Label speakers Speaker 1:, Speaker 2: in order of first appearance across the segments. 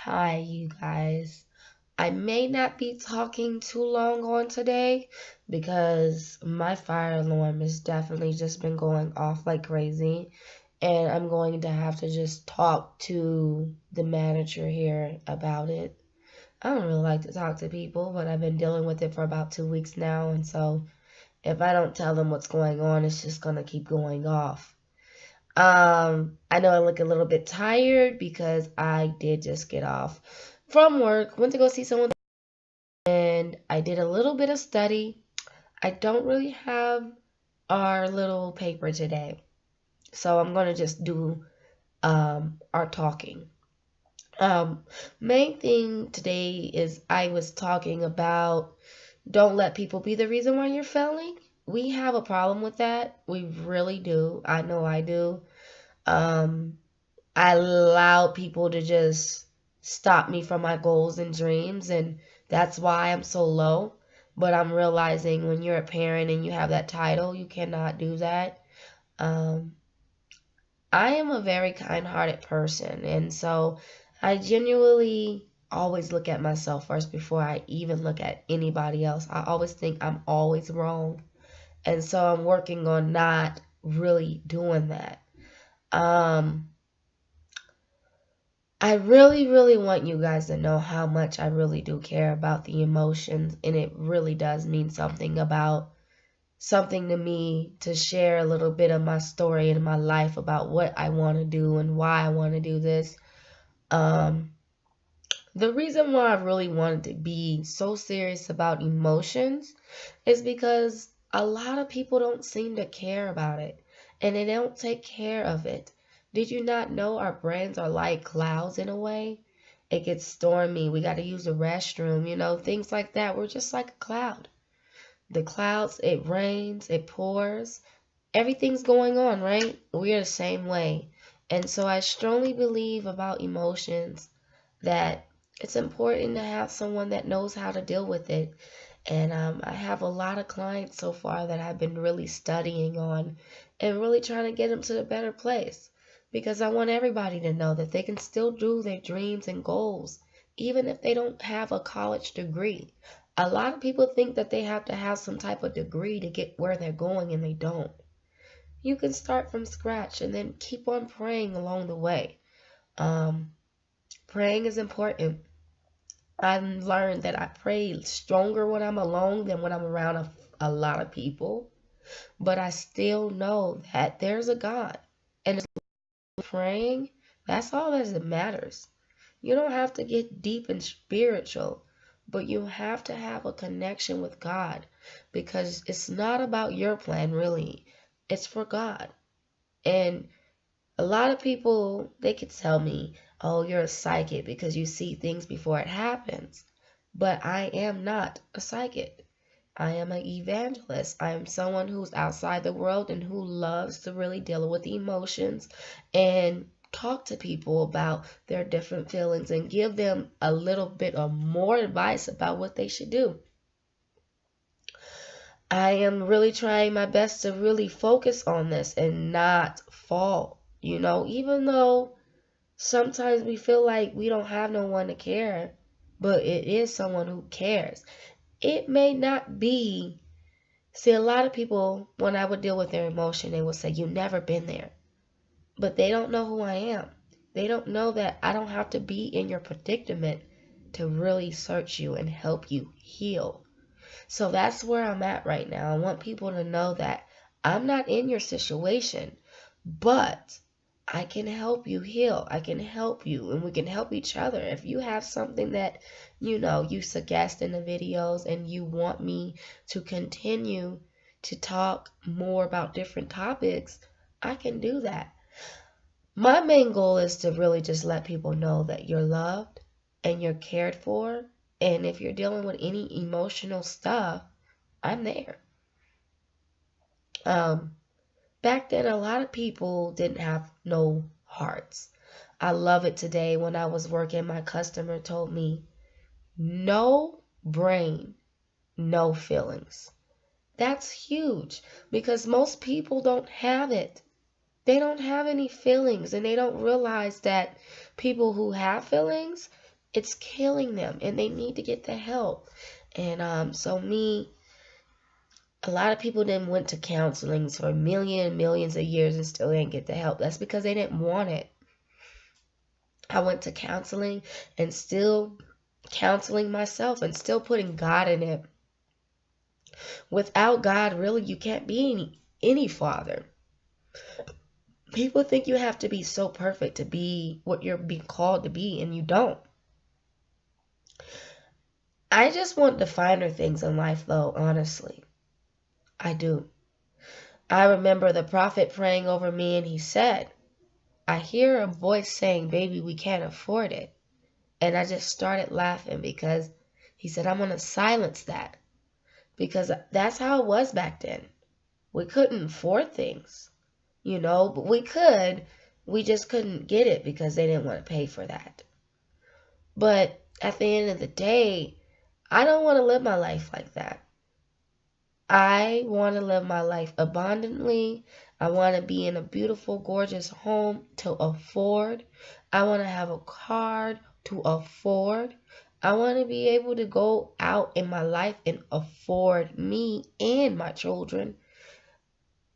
Speaker 1: Hi, you guys. I may not be talking too long on today because my fire alarm has definitely just been going off like crazy, and I'm going to have to just talk to the manager here about it. I don't really like to talk to people, but I've been dealing with it for about 2 weeks now, and so if I don't tell them what's going on, it's just gonna keep going off. I know I look a little bit tired because I did just get off from work, went to go see someone, and I did a little bit of study. I don't really have our little paper today, so I'm gonna just do our talking. Um, Main thing today is I was talking about don't let people be the reason why you're failing. We have a problem with that. We really do. I know I do. Um, I allow people to just stop me from my goals and dreams, and that's why I'm so low. But I'm realizing when you're a parent and you have that title, you cannot do that. Um, I am a very kind-hearted person, and so I genuinely always look at myself first before I even look at anybody else. I always think I'm always wrong, and so I'm working on not really doing that. Um, I really, really want you guys to know how much I really do care about the emotions, and it really does mean something to me to share a little bit of my story and my life about what I want to do and why I want to do this. Um, the reason why I really wanted to be so serious about emotions is because a lot of people don't seem to care about it and they don't take care of it. Did you not know our brains are like clouds in a way? It gets stormy, we got to use the restroom, things like that. We're just like a cloud. The clouds, it rains, it pours, everything's going on, right? We're the same way. And so I strongly believe about emotions that it's important to have someone that knows how to deal with it. And I have a lot of clients so far that I've been really studying on and really trying to get them to a better place because I want everybody to know that they can still do their dreams and goals even if they don't have a college degree. A lot of people think that they have to have some type of degree to get where they're going, and they don't. You can start from scratch and then keep on praying along the way. Um, Praying is important. I've learned that I pray stronger when I'm alone than when I'm around a lot of people, but I still know that there's a God. And praying, that's all that matters. You don't have to get deep and spiritual, but you have to have a connection with God because it's not about your plan, really. It's for God. And a lot of people, they could tell me, oh, you're a psychic because you see things before it happens. But I am not a psychic. I am an evangelist. I am someone who's outside the world and who loves to really deal with the emotions and talk to people about their different feelings and give them a little bit of more advice about what they should do. I am really trying my best to really focus on this and not fall. Even though sometimes we feel like we don't have no one to care, but it is someone who cares. It may not be. See, a lot of people, when I would deal with their emotion, they would say, "You've never been there." But they don't know who I am. They don't know that I don't have to be in your predicament to really search you and help you heal. So that's where I'm at right now. I want people to know that I'm not in your situation, but I can help you heal. I can help you, and we can help each other. If you have something that you suggest in the videos and you want me to continue to talk more about different topics, I can do that. My main goal is to really just let people know that you're loved and you're cared for. And if you're dealing with any emotional stuff, I'm there. Um, Back then, a lot of people didn't have no hearts. I love it today. When I was working, my customer told me, no brain, no feelings. That's huge because most people don't have it. They don't have any feelings and they don't realize that people who have feelings, It's killing them, and they need to get the help. And a lot of people then went to counseling for millions of years and still didn't get the help. That's because they didn't want it. I went to counseling and still counseling myself and still putting God in it. Without God, really, you can't be any father. People think you have to be so perfect to be what you're being called to be, and you don't. I just want the finer things in life, though, honestly. I do. I remember the prophet praying over me, and he said, I hear a voice saying, baby, we can't afford it. And I just started laughing because he said, I'm going to silence that. Because that's how it was back then. We couldn't afford things, but we could. We just couldn't get it because they didn't want to pay for that. But at the end of the day, I don't want to live my life like that. I want to live my life abundantly. I want to be in a beautiful, gorgeous home to afford. I want to have a car to afford. I want to be able to go out in my life and afford me and my children.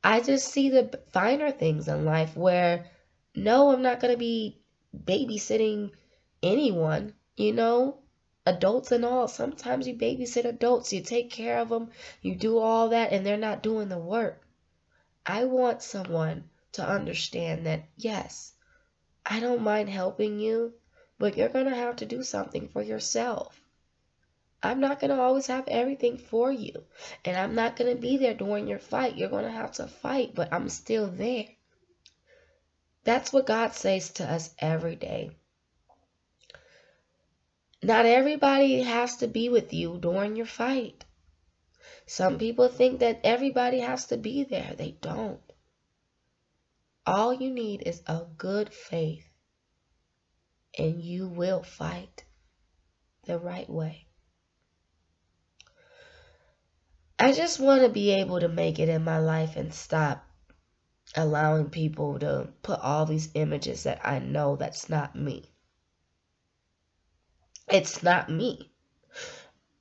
Speaker 1: I just see the finer things in life where, no, I'm not going to be babysitting anyone, adults and all. Sometimes you babysit adults, you take care of them, you do all that, and they're not doing the work. I want someone to understand that, yes, I don't mind helping you, but you're going to have to do something for yourself. I'm not going to always have everything for you, and I'm not going to be there during your fight. You're going to have to fight, but I'm still there. That's what God says to us every day. Not everybody has to be with you during your fight. Some people think that everybody has to be there. They don't. All you need is a good faith, and you will fight the right way. I just want to be able to make it in my life and stop allowing people to put all these images that I know that's not me. It's not me.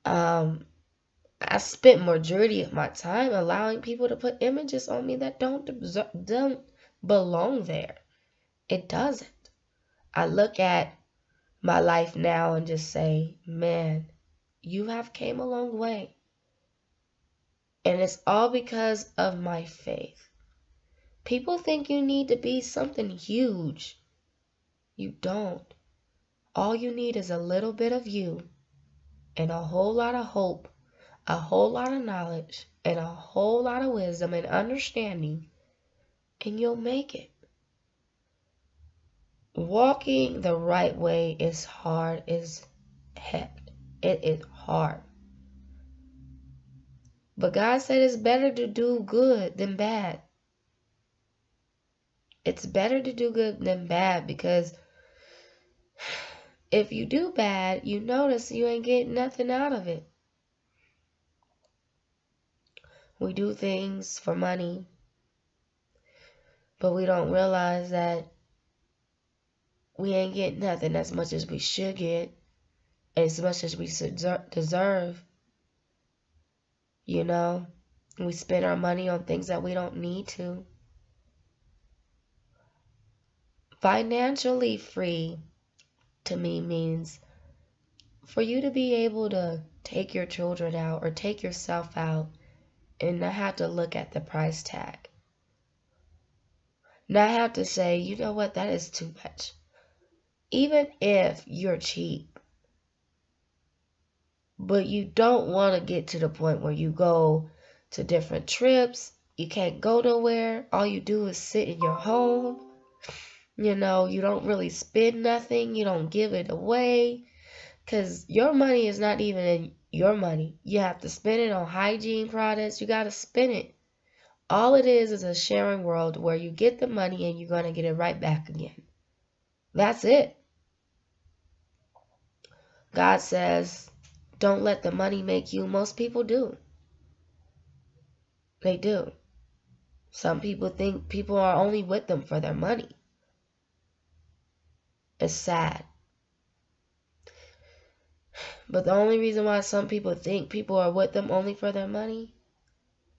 Speaker 1: I spent majority of my time allowing people to put images on me that don't belong there. It doesn't. I look at my life now and just say, man, you have came a long way. And it's all because of my faith. People think you need to be something huge. You don't. All you need is a little bit of you and a whole lot of hope, a whole lot of knowledge, and a whole lot of wisdom and understanding, and you'll make it. Walking the right way is hard as heck. It is hard. But God said it's better to do good than bad. It's better to do good than bad, because if you do bad, you notice you ain't getting nothing out of it. We do things for money, but we don't realize that we ain't getting nothing as much as we should get, as much as we deserve. We spend our money on things that we don't need to. Financially free to me means for you to be able to take your children out or take yourself out and not have to look at the price tag. Not have to say, you know what, that is too much. Even if you're cheap, but you don't want to get to the point where you go to different trips, you can't go nowhere, all you do is sit in your home, you don't really spend nothing, you don't give it away, because your money is not even your money. You have to spend it on hygiene products, you got to spend it. All it is a sharing world where you get the money and you're going to get it right back again. That's it. God says, don't let the money make you. Most people do. They do. Some people think people are only with them for their money. It's sad. But the only reason why some people think people are with them only for their money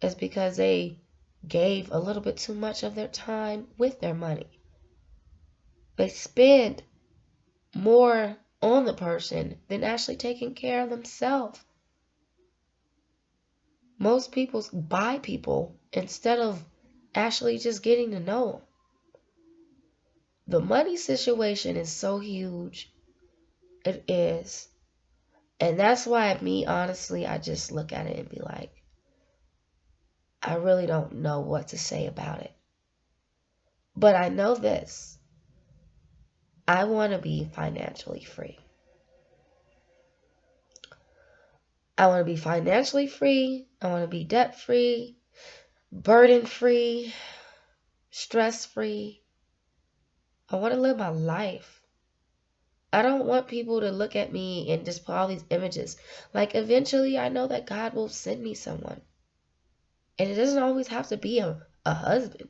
Speaker 1: is because they gave a little bit too much of their time with their money. They spend more on the person than actually taking care of themselves. Most people buy people instead of actually just getting to know them. The money situation is so huge. It is. And that's why honestly, I just look at it and be like, I really don't know what to say about it. But I know this. I want to be financially free. I want to be financially free. I want to be debt free, burden free, stress free. I want to live my life. I don't want people to look at me and just put all these images. Like, eventually, I know that God will send me someone. And it doesn't always have to be a husband.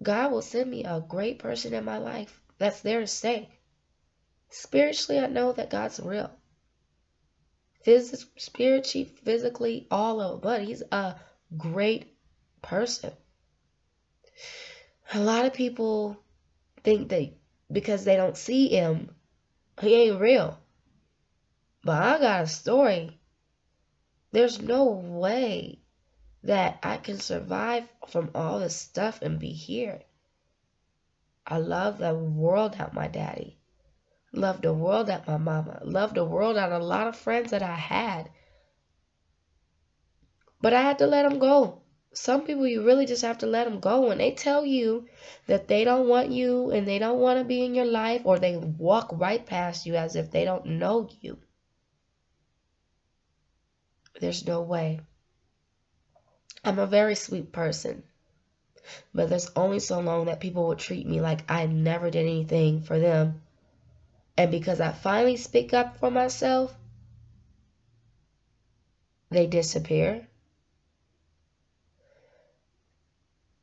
Speaker 1: God will send me a great person in my life that's there to stay. Spiritually, I know that God's real. Spiritually, physically, all of it. But He's a great person. A lot of people think that because they don't see Him, He ain't real. But I got a story. There's no way that I can survive from all this stuff and be here. I love the world out my daddy. Love the world out my mama. Love the world out a lot of friends that I had. But I had to let them go. Some people, you really just have to let them go. When they tell you that they don't want you and they don't want to be in your life, or they walk right past you as if they don't know you, there's no way. I'm a very sweet person. But there's only so long that people will treat me like I never did anything for them. And because I finally speak up for myself, they disappear.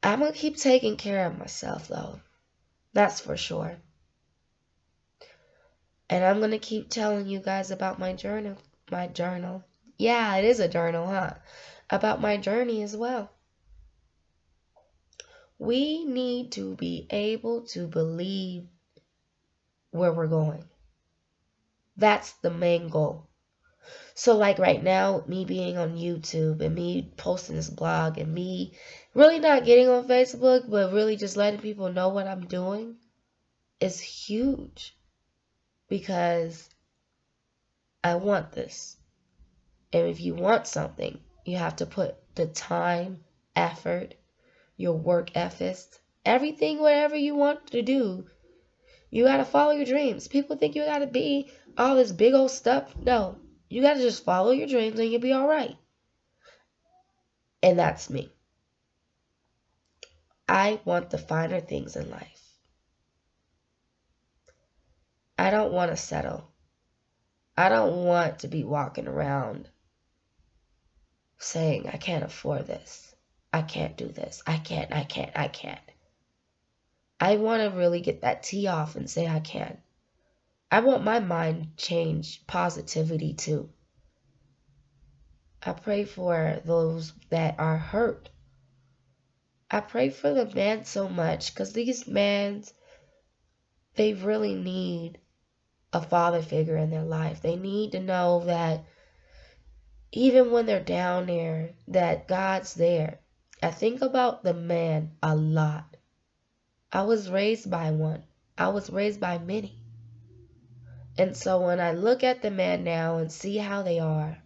Speaker 1: I'm going to keep taking care of myself, though. That's for sure. And I'm going to keep telling you guys about my journal. My journal. Yeah, it is a journal, huh? About my journey as well. We need to be able to believe where we're going. That's the main goal. So like right now, me being on YouTube and me posting this blog and me really not getting on Facebook, but really just letting people know what I'm doing is huge, because I want this. And if you want something, you have to put the time, effort, your work ethics, everything, whatever you want to do. You got to follow your dreams. People think you got to be all this big old stuff. No, you got to just follow your dreams and you'll be all right. And that's me. I want the finer things in life. I don't want to settle. I don't want to be walking around saying, I can't afford this. I can't do this. I can't. I want to really get that T off and say I can. I want my mind change, positivity too. I pray for those that are hurt. I pray for the man so much, because these men, they really need a father figure in their life. They need to know that even when they're down there, that God's there. I think about the man a lot. I was raised by one. I was raised by many. And so when I look at the man now and see how they are,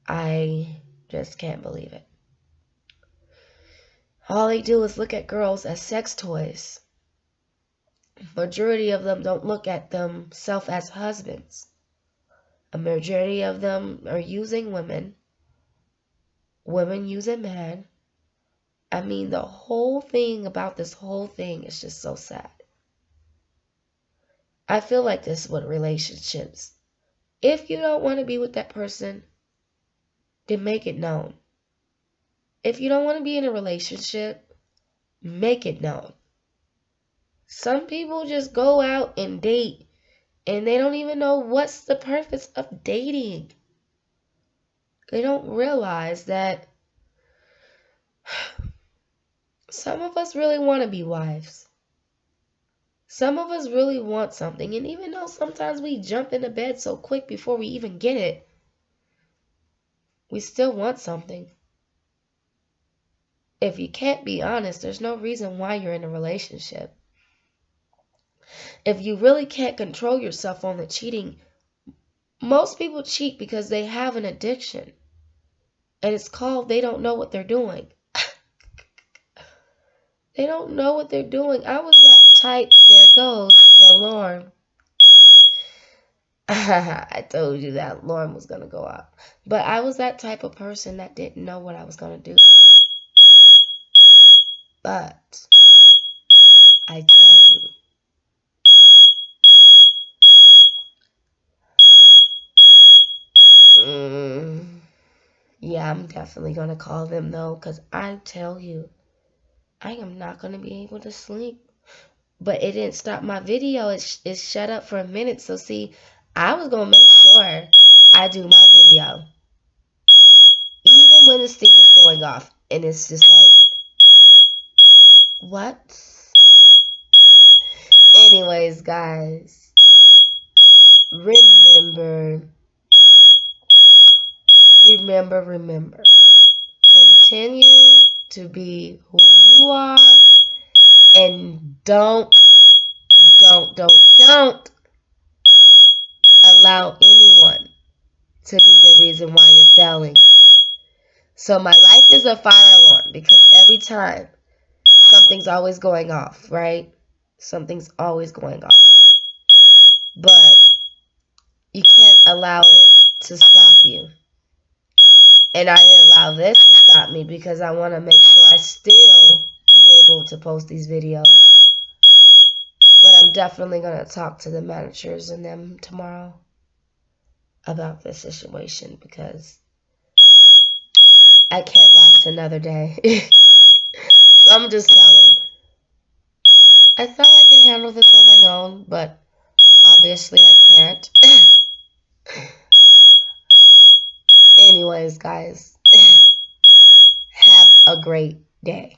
Speaker 1: I just can't believe it. All they do is look at girls as sex toys. Majority of them don't look at themselves as husbands. A majority of them are using women. Women using men. I mean, the whole thing about this whole thing is just so sad. I feel like this with relationships. If you don't want to be with that person, then make it known. If you don't want to be in a relationship, make it known. Some people just go out and date And they don't even know what's the purpose of dating. They don't realize that some of us really want to be wives. Some of us really want something. And even though sometimes we jump into bed so quick before we even get it, we still want something. If you can't be honest, there's no reason why you're in a relationship. If you really can't control yourself on the cheating, most people cheat because they have an addiction. And it's called they don't know what they're doing. They don't know what they're doing. I was that type. There goes the alarm. I told you that alarm was going to go off. But I was that type of person that didn't know what I was going to do. But I tell you. Yeah, I'm definitely going to call them though. Because I tell you, I am not going to be able to sleep. But it didn't stop my video. It shut up for a minute. So see, I was going to make sure I do my video. Even when this thing is going off. And it's just like, what? Anyways, guys, remember. Continue to be who you are. And don't allow anyone to be the reason why you're failing. So my life is a fire alarm because every time something's always going off, right? Something's always going off. But you can't allow it to stop you. And I didn't allow this to stop me because I want to make sure I still be able to post these videos. But I'm definitely going to talk to the managers and them tomorrow about this situation because I can't last another day. So I'm just telling them. I thought I could handle this on my own, but obviously I can't. Anyways, guys, have a great day.